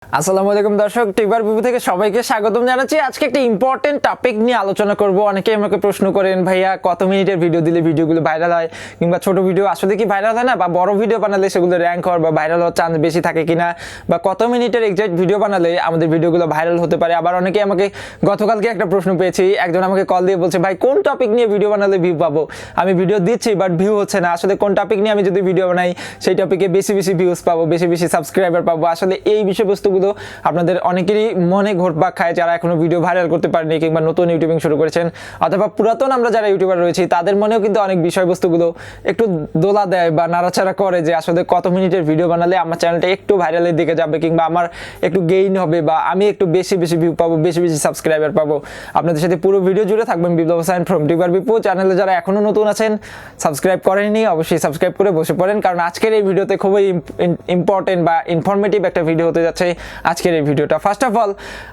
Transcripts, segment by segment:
আসসালামু-আলাইকুম দর্শক, টিবার বিপু থেকে সবাইকে স্বাগতম জানাচ্ছি। আজকে একটা ইম্পর্টেন্ট টপিক নিয়ে আলোচনা করব। অনেকেই আমাকে প্রশ্ন করেন, ভাইয়া কত মিনিটের ভিডিও দিলে ভিডিওগুলো ভাইরাল হয়, কিংবা ছোট ভিডিও আসলে কি ভাইরাল হয় না, বা বড় ভিডিও বানালে সেগুলো র্যাঙ্ক হওয়ার বা ভাইরাল হওয়ার চান্স বেশি থাকে কিনা, বা কত মিনিটের এক্সাক্ট ভিডিও বানালে আমাদের ভিডিওগুলো ভাইরাল হতে পারে। আবার অনেকেই আমাকে গতকালকে একটা প্রশ্ন পেয়েছি, একজন আমাকে কল দিয়ে বলছে, ভাই কোন টপিক নিয়ে ভিডিও বানালে ভিউ পাবো, আমি ভিডিও দিচ্ছি বাট ভিউ হচ্ছে না, আসলে কোন টপিক নিয়ে আমি যদি ভিডিও বানাই সেই টপিকে বেশি বেশি ভিউজ পাবো, বেশি বেশি সাবস্ক্রাইবার পাবো। আসলে এই বিষয়বস্তুগুলো আপনাদের অনেকেরই মনে ঘোরপাক খায়, যারা এখনো ভিডিও ভাইরাল করতে পারেনি কিংবা নতুন ইউটিউবিং শুরু করেছেন, অথবা পুরাতন আমরা যারা ইউটিউবার রয়েছি তাদের মনেও কিন্তু অনেক বিষয়বস্তুগুলো একটু দোলা দেয় বা নাড়াচাড়া করে যে আসলে কত মিনিটের ভিডিও বানালে আমার চ্যানেলটা একটু ভাইরালের দিকে যাবে, কিংবা আমার একটু গেইন হবে, বা আমি একটু বেশি বেশি ভিউ পাবো, বেশি বেশি সাবস্ক্রাইবার পাবো। আপনাদের সাথে পুরো ভিডিও জুড়ে থাকবেন বিপ্লব হোসেন ফ্রম টিবার বিপু। চ্যানেলে যারা এখনো নতুন আছেন, সাবস্ক্রাইব করেননি, অবশ্যই সাবস্ক্রাইব করে বসে পড়েন, কারণ আজকের এই ভিডিওতে খুবই ইম্পর্টেন্ট বা ইনফরমেটিভ একটা ভিডিও হতে যাচ্ছে আজকের এই ভিডিওটা। ফার্স্ট অফ অল,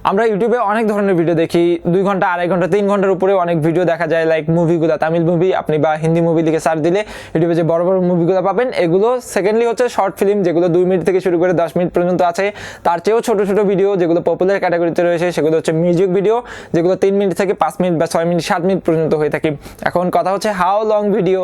আমরা ইউটিউবে অনেক ধরনের ভিডিও দেখি, 2 ঘন্টা, 2.5 ঘন্টা, 3 ঘন্টার উপরে অনেক ভিডিও দেখা যায়। লাইক মুভিগুলো, তামিল মুভি আপনি বা হিন্দি মুভি লিখে সার্চ দিলে ইউটিউবে যে বড় বড় মুভিগুলো পাবেন এগুলো। সেকেন্ডলি হচ্ছে শর্ট ফিল্ম, যেগুলো 2 মিনিট থেকে শুরু করে 10 মিনিট পর্যন্ত আছে। তার চেয়েও ছোট ছোট ভিডিও যেগুলো পপুলার ক্যাটাগরিতে রয়েছে, সেগুলো হচ্ছে মিউজিক ভিডিও, যেগুলো 3 মিনিট থেকে 5 মিনিট বা 6 মিনিট 7 মিনিট পর্যন্ত হয়ে থাকে। এখন কথা হচ্ছে হাউ লং ভিডিও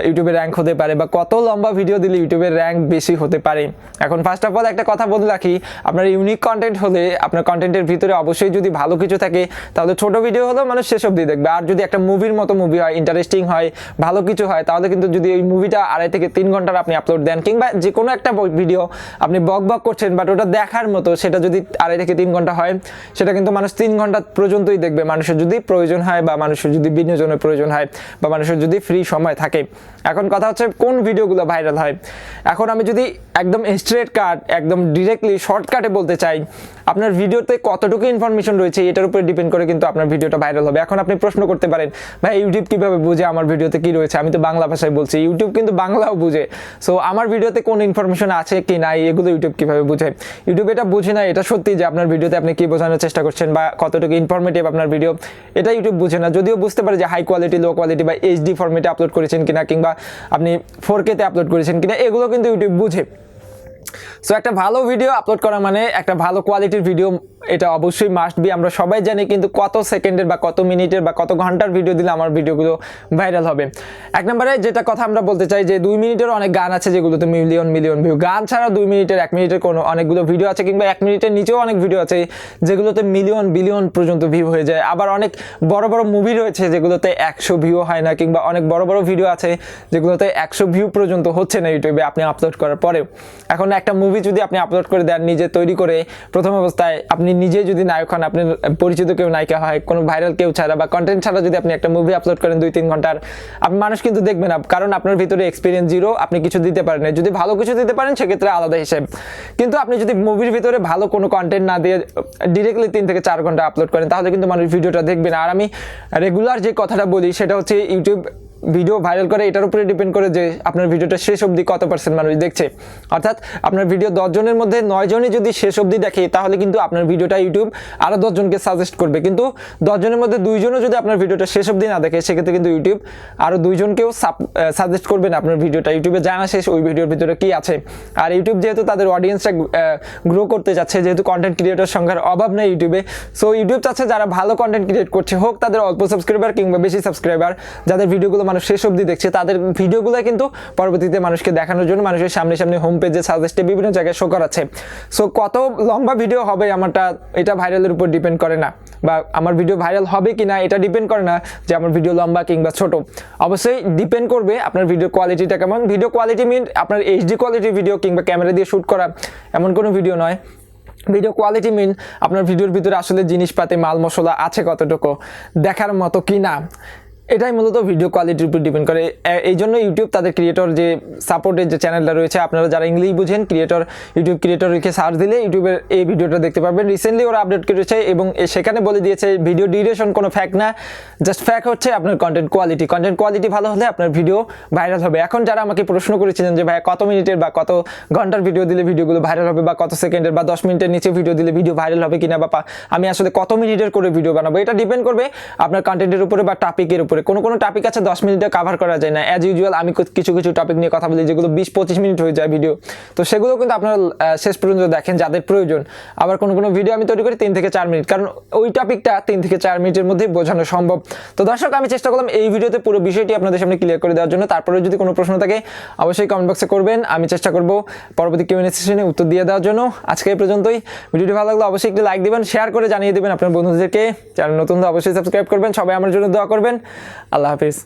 ইউটিউবে র্যাঙ্ক হতে পারে, বা কত লম্বা ভিডিও দিলে ইউটিউবের র্যাঙ্ক বেশি হতে পারে। এখন ফার্স্ট অফ অল একটা কথা বলে রাখি, আপনার ইউনিক কন্টেন্ট হলে, আপনার কন্টেন্টের ভিতরে অবশ্যই যদি ভালো কিছু থাকে তাহলে ছোট ভিডিও হলেও মানুষ শেষ অবধি দেখবে। আর যদি একটা মুভির মতো মুভি হয়, ইন্টারেস্টিং হয়, ভালো কিছু হয়, তাহলে কিন্তু যদি ওই মুভিটা 2.5 থেকে 3 ঘন্টার আপনি আপলোড দেন, কিংবা যে কোনো একটা ভিডিও আপনি বক করছেন বাট ওটা দেখার মতো, সেটা যদি 2.5 থেকে 3 ঘন্টা হয়, সেটা কিন্তু মানুষ 3 ঘন্টা পর্যন্তই দেখবে, মানুষের যদি প্রয়োজন হয়, বা মানুষের যদি বিনোদনের প্রয়োজন হয়, বা মানুষের যদি ফ্রি সময় থাকে। এখন কথা হচ্ছে কোন ভিডিওগুলো ভাইরাল হয়। এখন আমি যদি একদম স্ট্রেট কাট, একদম ডিরেক্টলি শর্টকাটে বলতে চাই, আপনার ভিডিওতে কতটুকু ইনফরমেশন রয়েছে এটার উপরে ডিপেন্ড করে কিন্তু আপনার ভিডিওটা ভাইরাল হবে। এখন আপনি প্রশ্ন করতে পারেন, ভাই ইউটিউব কিভাবে বুঝে আমার ভিডিওতে কি রয়েছে, আমি তো বাংলা ভাষায় বলছি, ইউটিউব কিন্তু বাংলাও বুঝে। সো আমার ভিডিওতে কোন ইনফরমেশন আছে কি নাই এগুলো ইউটিউব কিভাবে বুঝে? ইউটিউব এটা বুঝে না, এটা সত্যি যে আপনার ভিডিওতে আপনি কি বোঝানোর চেষ্টা করছেন বা কতটুকু ইনফরমেটিভ আপনার ভিডিও, এটা ইউটিউব বুঝে না। যদিও বুঝতে পারে যে হাই কোয়ালিটি, লো কোয়ালিটি বা এইচডি ফরম্যাটে আপলোড করেছেন কিনা, কিংবা আপনি 4K তে আপলোড করেছেন কিনা, এগুলো কিন্তু ইউটিউব বুঝে। সো একটা ভালো ভিডিও আপলোড করা মানে একটা ভালো কোয়ালিটির ভিডিও, এটা অবশ্যই মাস্ট বি, আমরা সবাই জানি। কিন্তু কত সেকেন্ডের বা কত মিনিটের বা কত ঘন্টার ভিডিও দিলে আমার ভিডিওগুলো ভাইরাল হবে? এক নম্বরে যেটা কথা আমরা বলতে চাই যে 2 মিনিটের অনেক গান আছে যেগুলোতে মিলিয়ন মিলিয়ন ভিউ। গান ছাড়া 2 মিনিটের, 1 মিনিটের কোনো অনেকগুলো ভিডিও আছে, কিংবা 1 মিনিটের নিচেও অনেক ভিডিও আছে যেগুলোতে মিলিয়ন বিলিয়ন পর্যন্ত ভিউ হয়ে যায়। আবার অনেক বড় বড় মুভি রয়েছে যেগুলোতে 100 ভিউ হয় না, কিংবা অনেক বড় বড় ভিডিও আছে যেগুলোতে 100 ভিউ পর্যন্ত হচ্ছে না ইউটিউবে আপনি আপলোড করার পরেও। এখন একটা মুভি যদি আপনি আপলোড করে দেন নিজে তৈরি করে, প্রথম অবস্থায় আপনি নিজে যদি নায়ক হন, আপনি পরিচিত কেউ নায়িকা হয়, কোনো ভাইরাল কেউ ছাড়া বা কন্টেন্ট ছাড়া যদি আপনি একটা মুভি আপলোড করেন 2-3 ঘন্টার, আপনি মানুষ কিন্তু দেখবে না, কারণ আপনার ভিতরে এক্সপিরিয়েন্স জিরো, আপনি কিছু দিতে পারেন না। যদি ভালো কিছু দিতে পারেন সেক্ষেত্রে আলাদা হিসেব, কিন্তু আপনি যদি মুভির ভিতরে ভালো কোনো কন্টেন্ট না দিয়ে ডিরেক্টলি 3 থেকে 4 ঘন্টা আপলোড করেন, তাহলে কিন্তু মানুষ ভিডিওটা দেখবে না। আর আমি রেগুলার যে কথাটা বলি সেটা হচ্ছে ইউটিউব ভিডিও ভাইরাল করে এটার উপরে ডিপেন্ড করে যে আপনার ভিডিওটা শেষ অবধি কত পার্সেন্ট মানুষ দেখছে। অর্থাৎ আপনার ভিডিও 10 জনের মধ্যে 9 জনই যদি শেষ অবধি দেখে, তাহলে কিন্তু আপনার ভিডিওটা ইউটিউব আরো 10 জনকে সাজেস্ট করবে। কিন্তু 10 জনের মধ্যে 2 জনও যদি আপনার ভিডিওটা শেষ অবধি না দেখে, সেক্ষেত্রে কিন্তু ইউটিউব আরো 2 জনকেও সাজেস্ট করবে না আপনার ভিডিওটা। ইউটিউবে জানা শেষ ওই ভিডিওর ভিতরে কি আছে। আর ইউটিউব যেহেতু তাদের অডিয়েন্সটা গ্রো করতে যাচ্ছে, যেহেতু কন্টেন্ট ক্রিয়েটর সংখ্যার অভাব নেই ইউটিউবে, সো ইউটিউব চাচ্ছে যারা ভালো কন্টেন্ট ক্রিয়েট করছে, হোক তাদের অল্প সাবস্ক্রাইবার কিংবা বেশি সাবস্ক্রাইবার, যাদের ভিডিওগুলো মানুষ শেষ অবধি দেখছে, তাদের ভিডিওগুলো কিন্তু পরবর্তীতে মানুষকে দেখানোর জন্য মানুষের সামনে সামনে হোম পেজে সাজেস্টে বিভিন্ন জায়গায় শো করাচ্ছে। সো কত লম্বা ভিডিও হবে আমারটা, এটা ভাইরালের উপর ডিপেন্ড করে না, বা আমার ভিডিও ভাইরাল হবে কি না এটা ডিপেন্ড করে না যে আমার ভিডিও লম্বা কিংবা ছোট। অবশ্যই ডিপেন্ড করবে আপনার ভিডিও কোয়ালিটিটা কেমন। ভিডিও কোয়ালিটি মিন আপনার এইচডি কোয়ালিটির ভিডিও কিংবা ক্যামেরা দিয়ে শ্যুট করা এমন কোনো ভিডিও নয়। ভিডিও কোয়ালিটি মিন আপনার ভিডিওর ভিতরে আসলে জিনিসপাতি, মাল মশলা আছে কতটুকু, দেখার মতো কি না, এটাই মূলত ভিডিও কোয়ালিটির উপর ডিপেন্ড করে। এই জন্য ইউটিউব তাদের ক্রিয়েটর যে সাপোর্টের যে চ্যানেলটা রয়েছে, আপনারা যারা ইংলিশ বুঝেন, ইউটিউব ক্রিয়েটর লিখে সার্চ দিলে ইউটিউবের এই ভিডিওটা দেখতে পাবেন। রিসেন্টলি ওরা আপডেট করেছে এবং সেখানে বলে দিয়েছে ভিডিও ডিউরেশন কোনো ফ্যাক্ট না, জাস্ট ফ্যাক্ট হচ্ছে আপনার কন্টেন্ট কোয়ালিটি ভালো হলে আপনার ভিডিও ভাইরাল হবে। এখন যারা আমাকে প্রশ্ন করেছিলেন যে ভাই কত মিনিটের বা কত ঘন্টার ভিডিও দিলে ভিডিওগুলো ভাইরাল হবে, বা কত সেকেন্ডের বা 10 মিনিটের নিচে ভিডিও দিলে ভিডিও ভাইরাল হবে কিনা, বা আমি আসলে কত মিনিটের করে ভিডিও বানাবো, এটা ডিপেন্ড করবে আপনার কন্টেন্টের উপরে বা টপিকের উপরে। করে। কোনো কোনো টপিক আছে 10 মিনিটে কভার করা যায় না। অ্যাজ ইউজুয়াল আমি কিছু কিছু টপিক নিয়ে কথা বলি যেগুলো 20-25 মিনিট হয়ে যায় ভিডিও, তো সেগুলো কিন্তু আপনারা শেষ পর্যন্ত দেখেন যাদের প্রয়োজন। আবার কোনো কোনো ভিডিও আমি তৈরি করি 3 থেকে 4 মিনিট, কারণ ওই টপিকটা 3 থেকে 4 মিনিটের মধ্যে বোঝানো সম্ভব। তো দর্শক, আমি চেষ্টা করলাম এই ভিডিওতে পুরো বিষয়টি আপনাদের সামনে ক্লিয়ার করে দেওয়ার জন্য। তারপরে যদি কোনো প্রশ্ন থাকে অবশ্যই কমেন্ট বক্সে করবেন, আমি চেষ্টা করব পরবর্তী কিউএনএ সেশনে উত্তর দিয়ে দেওয়ার জন্য। আজকে এই পর্যন্তই। ভিডিওটি ভালো লাগলে অবশ্যই একটি লাইক দিবেন, শেয়ার করে জানিয়ে দেবেন আপনার বন্ধুদেরকে। চ্যানেল নতুন তো অবশ্যই সাবস্ক্রাইব করবেন। সবাই আমার জন্য দোয়া করবেন। আল্লাহ হাফিজ।